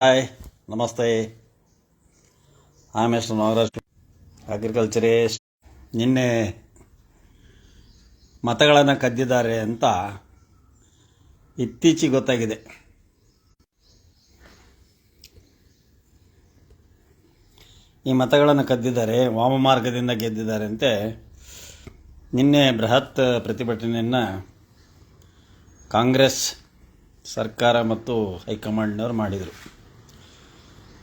Hi, ನಮಸ್ತೆ. Am S Nagaraj, agriculturist. ನಿನ್ನೆ ಮತಗಳನ್ನು ಕದ್ದಿದ್ದಾರೆ ಅಂತ ಇತ್ತೀಚೆಗೆ ಗೊತ್ತಾಗಿದೆ. ಈ ಮತಗಳನ್ನು ಕದ್ದಿದ್ದಾರೆ, ವಾಮಮಾರ್ಗದಿಂದ ಗೆದ್ದಿದ್ದಾರೆ ಅಂತೆ. ನಿನ್ನೆ ಬೃಹತ್ ಪ್ರತಿಭಟನೆಯನ್ನು ಕಾಂಗ್ರೆಸ್ ಸರ್ಕಾರ ಮತ್ತು ಹೈಕಮಾಂಡ್ನವರು ಮಾಡಿದರು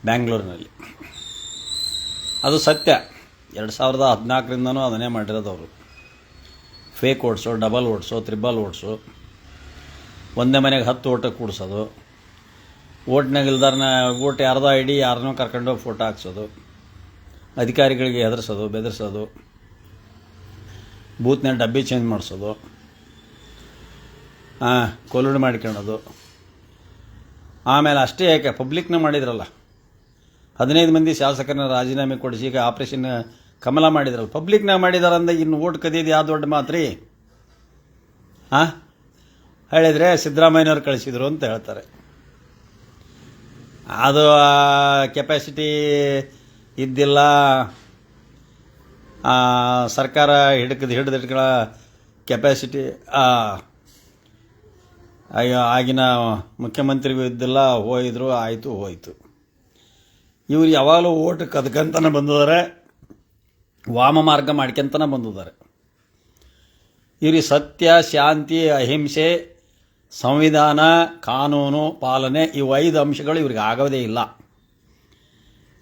ಬ್ಯಾಂಗ್ಳೂರಿನಲ್ಲಿ. ಅದು ಸತ್ಯ. 2014ರಿಂದನೂ ಅದನ್ನೇ ಮಾಡಿರೋದು ಅವರು. Fake oats, double oats, triple oats, ಒಂದೇ ಮನೆಗೆ 10 ಓಟ ಕೂಡಿಸೋದು, ಓಟ್ನಾಗ ಇಲ್ದಾರನ್ನ ಓಟ್ ಯಾರ್ದೋ ಐಡಿ ಯಾರನ್ನೋ ಕರ್ಕೊಂಡೋಗಿ ಫೋಟೋ ಹಾಕ್ಸೋದು, ಅಧಿಕಾರಿಗಳಿಗೆ ಹೆದರ್ಸೋದು, ಬೆದರಿಸೋದು, ಬೂತ್ನ ಡಬ್ಬಿ ಚೇಂಜ್ ಮಾಡಿಸೋದು, ಕೊಲುಡು ಮಾಡ್ಕೊಳ್ಳೋದು. ಆಮೇಲೆ ಅಷ್ಟೇ ಯಾಕೆ, ಪಬ್ಲಿಕ್ನ ಮಾಡಿದ್ರಲ್ಲ, 15 ಮಂದಿ ಶಾಸಕರನ್ನ ರಾಜೀನಾಮೆ ಕೊಡಿಸಿ ಈಗ ಆಪರೇಷನ್ ಕಮಲ ಮಾಡಿದ್ರಲ್ಲ, ಪಬ್ಲಿಕ್ನಾಗ ಮಾಡಿದಾರಂದ ಇನ್ನು ಓಟ್ ಕದಿಯೋದು ಯಾವ ದೊಡ್ಡ ಮಾತ್ರಿ? ಹೇಳಿದರೆ ಸಿದ್ದರಾಮಯ್ಯನವ್ರು ಕಳಿಸಿದ್ರು ಅಂತ ಹೇಳ್ತಾರೆ. ಅದು ಕೆಪಾಸಿಟಿ ಇದ್ದಿಲ್ಲ, ಸರ್ಕಾರ ಹಿಡಿದಿಟ್ಗಳ ಕೆಪಾಸಿಟಿ ಆಗಿನ ಮುಖ್ಯಮಂತ್ರಿಗೂ ಇದ್ದಿಲ್ಲ. ಹೋಯಿದ್ರು, ಆಯಿತು ಹೋಯಿತು. ಇವ್ರು ಯಾವಾಗಲೂ ಓಟ್ ಕದ್ಕಂತನೇ ಬಂದಿದ್ದಾರೆ, ವಾಮ ಮಾರ್ಗ ಮಾಡ್ಕೊಂತನೇ ಬಂದಿದ್ದಾರೆ. ಇವ್ರಿಗೆ ಸತ್ಯ, ಶಾಂತಿ, ಅಹಿಂಸೆ, ಸಂವಿಧಾನ, ಕಾನೂನು ಪಾಲನೆ ಇವು 5 ಅಂಶಗಳು ಇವ್ರಿಗೆ ಆಗೋದೇ ಇಲ್ಲ.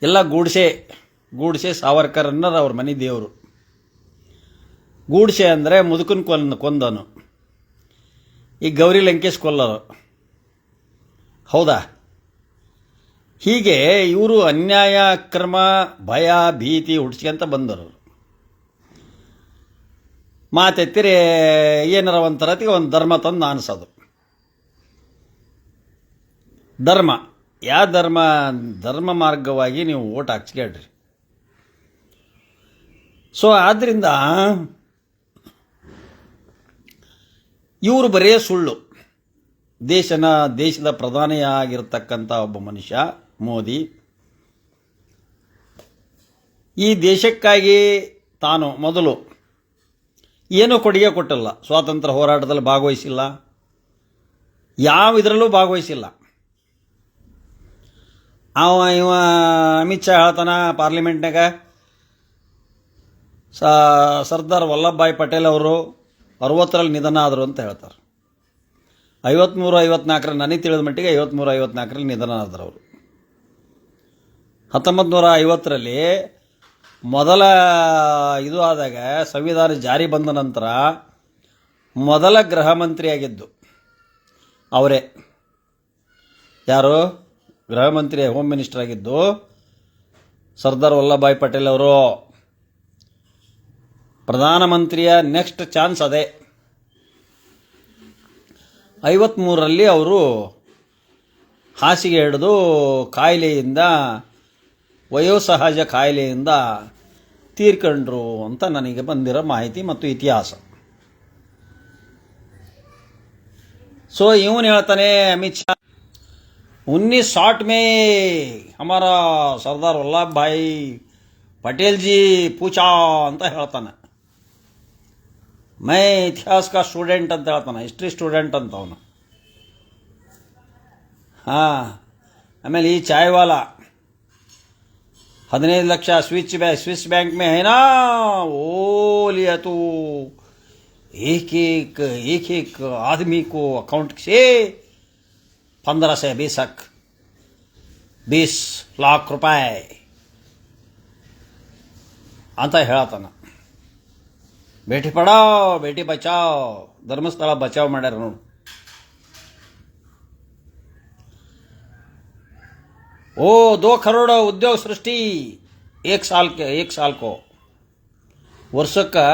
ಎಲ್ಲ ಗೂಡ್ಸೆ ಸಾವರ್ಕರನ್ನ ಅವ್ರ ಮನೆ ದೇವರು. ಗೂಡ್ಸೆ ಅಂದರೆ ಮುದುಕನ ಕೊಂದನು, ಈ ಗೌರಿ ಲಂಕೇಶ್ ಕೊಲ್ಲರು. ಹೌದಾ? ಹೀಗೆ ಇವರು ಅನ್ಯಾಯ, ಅಕ್ರಮ, ಭಯ, ಭೀತಿ ಹುಡ್ಸ್ಕೊಂತ ಬಂದರು. ಮಾತೆತ್ತಿರಿ ಏನಾರ ಒಂಥರತಿಗೆ ಒಂದು ಧರ್ಮ ತಂದು ಅನಿಸೋದು. ಧರ್ಮ ಯಾವ ಧರ್ಮ? ಧರ್ಮ ಮಾರ್ಗವಾಗಿ ನೀವು ಓಟ್ ಹಾಕ್ಸ್ಕೊಳ್ರಿ. ಸೊ ಆದ್ದರಿಂದ ಇವರು ಬರೇ ಸುಳ್ಳು. ದೇಶದ ಪ್ರಧಾನಿಯಾಗಿರ್ತಕ್ಕಂಥ ಒಬ್ಬ ಮನುಷ್ಯ ಮೋದಿ ಈ ದೇಶಕ್ಕಾಗಿ ತಾನು ಮೊದಲು ಏನೂ ಕೊಡುಗೆ ಕೊಟ್ಟಿಲ್ಲ. ಸ್ವಾತಂತ್ರ್ಯ ಹೋರಾಟದಲ್ಲಿ ಭಾಗವಹಿಸಿಲ್ಲ, ಯಾವ ಇದರಲ್ಲೂ ಭಾಗವಹಿಸಿಲ್ಲ. ಇವ ಅಮಿತ್ ಶಾ ಹೇಳ್ತಾನ ಪಾರ್ಲಿಮೆಂಟ್ನಾಗ, ಸರ್ದಾರ್ ವಲ್ಲಭಭಾಯಿ ಪಟೇಲ್ ಅವರು 60ರಲ್ಲಿ ನಿಧನ ಆದರು ಅಂತ ಹೇಳ್ತಾರೆ. 53-54 ನನಗೆ ತಿಳಿದ ಮಟ್ಟಿಗೆ 53-54ರಲ್ಲಿ ನಿಧನ ಆದರು ಅವರು. 1950ರಲ್ಲಿ ಮೊದಲ ಇದು ಆದಾಗ, ಸಂವಿಧಾನ ಜಾರಿ ಬಂದ ನಂತರ ಮೊದಲ ಗೃಹ ಮಂತ್ರಿಯಾಗಿದ್ದು ಅವರೇ. ಯಾರು? ಗೃಹ ಮಂತ್ರಿ, ಹೋಮ್ ಮಿನಿಸ್ಟರ್ ಆಗಿದ್ದು ಸರ್ದಾರ್ ವಲ್ಲಭಭಾಯಿ ಪಟೇಲ್ ಅವರು. ಪ್ರಧಾನಮಂತ್ರಿಯ ನೆಕ್ಸ್ಟ್ ಚಾನ್ಸ್ ಅದೇ. 53ರಲ್ಲಿ ಅವರು ಹಾಸಿಗೆ ಹಿಡಿದು ಕಾಯಿಲೆಯಿಂದ, ವಯೋಸಹಜ ಕಾಯಿಲೆಯಿಂದ ತೀರ್ಕೊಂಡ್ರು ಅಂತ ನನಗೆ ಬಂದಿರೋ ಮಾಹಿತಿ ಮತ್ತು ಇತಿಹಾಸ. ಸೊ ಇವನು ಹೇಳ್ತಾನೆ ಅಮಿತ್ ಶಾ, 1960 में हमारा सरदार वल्लभ भाई पटेल जी पूछा ಅಂತ ಹೇಳ್ತಾನೆ. ಮೈ ಇತಿಹಾಸ ಕಾ ಸ್ಟೂಡೆಂಟ್ ಅಂತ ಹೇಳ್ತಾನೆ, ಹಿಸ್ಟ್ರಿ ಸ್ಟೂಡೆಂಟ್ ಅಂತ ಅವನು. ಆಮೇಲೆ ಈ ಚಾಯ್ವಾಲ 15 ಲಕ್ಷ स्विस बैंक में है ना, वो लिया तो एक एक आदमी को अकाउंट से 15 से 20 लाख रुपए ಅಂತ ಹೇಳ್ತಾನ. ಬೇಟಿ ಪಡಾವ್ ಬೇಟಿ ಬಚಾವ್, ಧರ್ಮಸ್ಥಳ ಬಚಾವ್ ಮಾಡ್ಯಾರ ನೋಡು. ओ 2 करोड़ उद्योग सृष्टि एक साल को, ವರ್ಷಕ್ಕೆ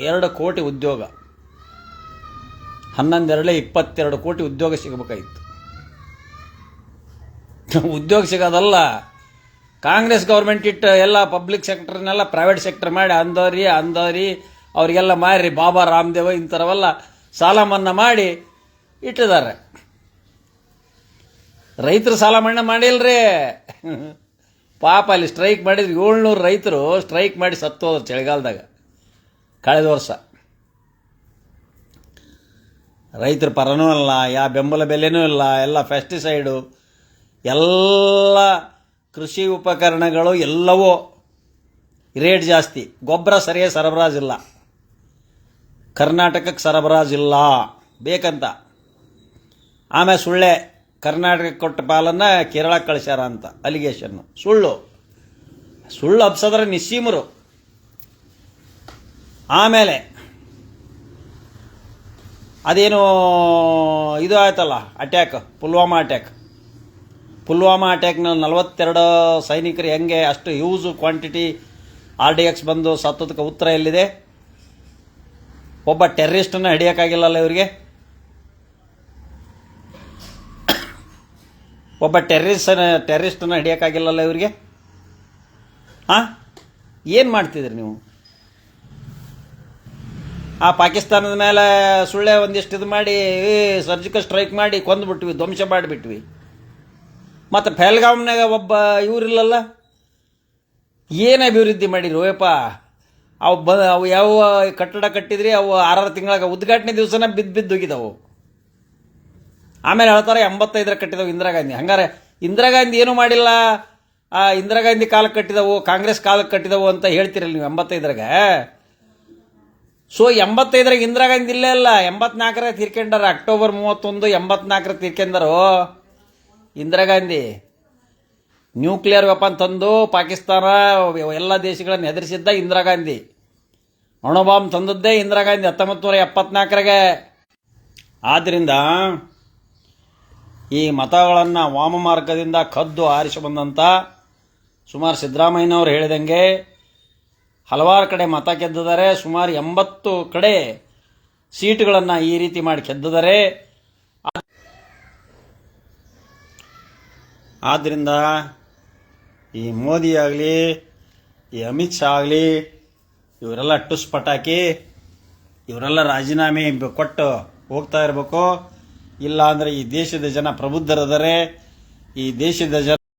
2 ಕೋಟಿ ಉದ್ಯೋಗ. 11-22 ಕೋಟಿ ಉದ್ಯೋಗ ಸಿಗಬೇಕಾಗಿತ್ತು. ಉದ್ಯೋಗ ಸಿಗೋದಲ್ಲ, ಕಾಂಗ್ರೆಸ್ ಗೌರ್ಮೆಂಟ್ ಇಟ್ಟು ಎಲ್ಲ ಪಬ್ಲಿಕ್ ಸೆಕ್ಟರ್ನೆಲ್ಲ ಪ್ರೈವೇಟ್ ಸೆಕ್ಟರ್ ಮಾಡಿ ಅಂದವ್ರಿ ಅವರಿಗೆಲ್ಲ ಮಾರಿ ಬಾಬಾ ರಾಮದೇವ ಇಂಥರವೆಲ್ಲ ಸಾಲ ಮನ್ನಾ ಮಾಡಿ ಇಟ್ಟಿದ್ದಾರೆ. ರೈತರು ಸಾಲ ಮನ್ನಾ ಮಾಡಿಲ್ರಿ. ಪಾಪ ಅಲ್ಲಿ ಸ್ಟ್ರೈಕ್ ಮಾಡಿದ್ರು 700 ರೈತರು ಸ್ಟ್ರೈಕ್ ಮಾಡಿ ಸತ್ತೋದ್ರು ಚಳಿಗಾಲದಾಗ ಕಳೆದ ವರ್ಷ. ರೈತರ ಪರನೂ ಅಲ್ಲ, ಯಾವ ಬೆಂಬಲ ಬೆಲೆನೂ ಇಲ್ಲ, ಎಲ್ಲ ಪೆಸ್ಟಿಸೈಡು, ಎಲ್ಲ ಕೃಷಿ ಉಪಕರಣಗಳು ಎಲ್ಲವೂ ರೇಟ್ ಜಾಸ್ತಿ, ಗೊಬ್ಬರ ಸರಿಯಾಗಿ ಸರಬರಾಜಿಲ್ಲ, ಕರ್ನಾಟಕಕ್ಕೆ ಸರಬರಾಜಿಲ್ಲ ಬೇಕಂತ. ಆಮೇಲೆ ಸುಳ್ಳೆ ಕರ್ನಾಟಕಕ್ಕೆ ಕೊಟ್ಟ ಪಾಲನ್ನು ಕೇರಳಕ್ಕೆ ಕಳಿಸ್ಯಾರ ಅಂತ ಅಲಿಗೇಷನ್ನು, ಸುಳ್ಳು ಹಬ್ಸದ್ರೆ ನಿಸ್ಸೀಮರು. ಆಮೇಲೆ ಅದೇನು ಇದು ಆಯ್ತಲ್ಲ ಅಟ್ಯಾಕ್, ಪುಲ್ವಾಮಾ ಅಟ್ಯಾಕ್ನಲ್ಲಿ 42 ಸೈನಿಕರು ಹೆಂಗೆ ಅಷ್ಟು ಹ್ಯೂಜ್ ಕ್ವಾಂಟಿಟಿ RDX ಬಂದು ಸತ್ತದಕ್ಕೆ ಉತ್ತರ ಎಲ್ಲಿದೆ? ಒಬ್ಬ ಟೆರ್ರಿಸ್ಟನ್ನು ಹಿಡಿಯೋಕ್ಕಾಗಿಲ್ಲಲ್ಲ ಇವರಿಗೆ. ಒಬ್ಬ ಟೆರ್ರಿಸ್ಟನ್ನು ಹಿಡಿಯೋಕ್ಕಾಗಿಲ್ಲಲ್ಲ ಇವರಿಗೆ. ಹಾಂ, ಏನು ಮಾಡ್ತಿದ್ರಿ ನೀವು? ಆ ಪಾಕಿಸ್ತಾನದ ಮೇಲೆ ಸುಳ್ಳೆ ಒಂದಿಷ್ಟು ಇದು ಮಾಡಿ ಸರ್ಜಿಕಲ್ ಸ್ಟ್ರೈಕ್ ಮಾಡಿ ಕೊಂದುಬಿಟ್ವಿ, ಧ್ವಂಸ ಮಾಡಿಬಿಟ್ವಿ. ಮತ್ತು ಪಹಲ್ಗಾಮ್ನಾಗ ಒಬ್ಬ ಇವರಿಲ್ಲಲ್ಲ, ಏನು ಅಭಿವೃದ್ಧಿ ಮಾಡಿದ್ರು ಯಪ್ಪ? ಅವು ಯಾವ ಕಟ್ಟಡ ಕಟ್ಟಿದ್ರಿ ಅವು 6 ತಿಂಗಳಾಗ ಉದ್ಘಾಟನೆ ದಿವಸನ ಬಿದ್ದು ಹೋಗಿದ್ದವು. ಆಮೇಲೆ ಹೇಳ್ತಾರೆ 85 ಕಟ್ಟಿದವು ಇಂದಿರಾ ಗಾಂಧಿ. ಹಂಗಾರೆ ಇಂದಿರಾ ಗಾಂಧಿ ಏನೂ ಮಾಡಿಲ್ಲ, ಇಂದಿರಾ ಗಾಂಧಿ ಕಾಲಕ್ಕೆ ಕಟ್ಟಿದವು, ಕಾಂಗ್ರೆಸ್ ಕಾಲಕ್ಕೆ ಕಟ್ಟಿದವು ಅಂತ ಹೇಳ್ತೀರಲ್ಲ ನೀವು 85ರಾಗ. ಸೊ 85ರಾಗ ಇಂದಿರಾ ಗಾಂಧಿ ಇಲ್ಲೇ ಅಲ್ಲ, 84ರಾಗ ತೀರ್ಕೊಂಡಾರ. ಅಕ್ಟೋಬರ್ 31 84ರಾಗ ತೀರ್ಕೊಂಡರು ಇಂದಿರಾ ಗಾಂಧಿ. ನ್ಯೂಕ್ಲಿಯರ್ ವೆಪನ್ ತಂದು ಪಾಕಿಸ್ತಾನ ಎಲ್ಲ ದೇಶಗಳನ್ನು ಹೆದರಿಸಿದ್ದ ಇಂದಿರಾ ಗಾಂಧಿ. ಅಣುಬಾಂಬ್ ತಂದದ್ದೇ ಇಂದಿರಾ ಗಾಂಧಿ 1974ರಾಗ. ಆದ್ದರಿಂದ ಈ ಮತಗಳನ್ನು ವಾಮ ಮಾರ್ಗದಿಂದ ಕದ್ದು ಆರಿಸಿ ಬಂದಂಥ ಸುಮಾರು ಸಿದ್ದರಾಮಯ್ಯನವರು ಹೇಳಿದಂಗೆ ಹಲವಾರು ಕಡೆ ಮತ ಗೆದ್ದಿದ್ದಾರೆ. ಸುಮಾರು 80 ಕಡೆ ಸೀಟುಗಳನ್ನು ಈ ರೀತಿ ಮಾಡಿ ಗೆದ್ದಿದ್ದಾರೆ. ಆದ್ದರಿಂದ ಈ ಮೋದಿ ಆಗಲಿ, ಈ ಅಮಿತ್ ಶಾ ಆಗಲಿ, ಇವರೆಲ್ಲ ಟುಸ್ ಪಟಾಕಿ, ಇವರೆಲ್ಲ ರಾಜೀನಾಮೆ ಕೊಟ್ಟು ಹೋಗ್ತಾ ಇರಬೇಕು. ಇಲ್ಲ ಅಂದರೆ ಈ ದೇಶದ ಜನ ಪ್ರಬುದ್ಧರಿದ್ದಾರೆ. ಈ ದೇಶದ ಜನ